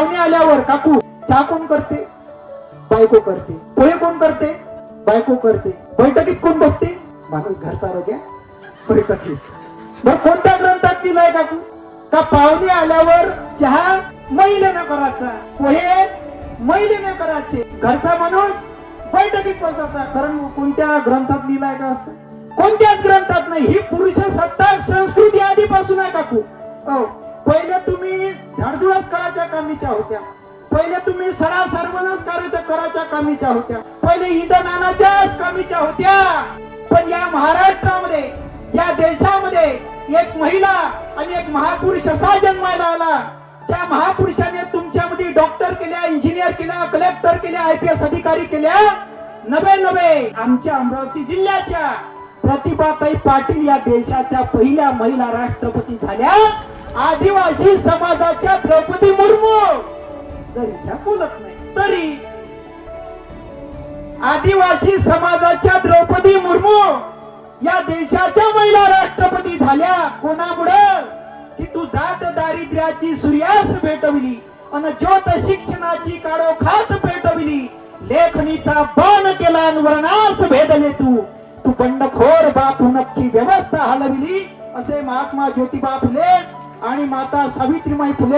पाहुणे आल्यावर काकू चहा कोण करते? बायको करते. पोहे कोण करते? बायको करते. बैठकीत कोण बसते? माणूस घरचा आरोग्य बैठकीत. बरं कोणत्या ग्रंथात लिहिलंय काकू का पाहुणे आल्यावर चहा महिलेनं करायचा, पोहे महिलेनं करायचे, घरचा माणूस बैठकीत बसायचा? कारण कोणत्या ग्रंथात लिहिलंय का असं? कोणत्याच ग्रंथात नाही. ही पुरुष सत्ताक संस्कृती आधीपासून आहे काकू. पहिले तुम्ही झाडझुडच करायच्या कामीच्या होत्या, पहिले तुम्ही सडा सर्वनाश करायच्या कामीच्या होत्या, पहिले ईदन आणाच्याच कामीच्या होत्या. पण या महाराष्ट्रामध्ये, या देशामध्ये एक महिला आणि एक महापुरुष असा जन्माला आला, त्या महापुरुषाने तुमच्यामध्ये डॉक्टर केल्या, इंजिनियर केल्या, कलेक्टर केल्या, IPS अधिकारी केल्या. नवे आमच्या अमरावती जिल्ह्याच्या प्रतिभाताई पाटील या देशाच्या पहिल्या महिला राष्ट्रपती झाल्या. आदिवासी समाजाच्या द्रौपदी मुर्मू जरी त्या बोलत नाही तरी, आदिवासी समाजाच्या द्रौपदी मुर्मू या देशाच्या महिला राष्ट्रपती झाल्या. कोणामुळं? की तू जात दारिद्र्याची सूर्यास भेटविली आणि ज्योत शिक्षणाची काळोखात पेटविली, लेखणीचा बाण केला आणि वर्णास भेदले तू बंडखोर बापू नक्की व्यवस्था हलविली, असे महात्मा ज्योतिबा फुले आणि माता सावित्रीबाई फुले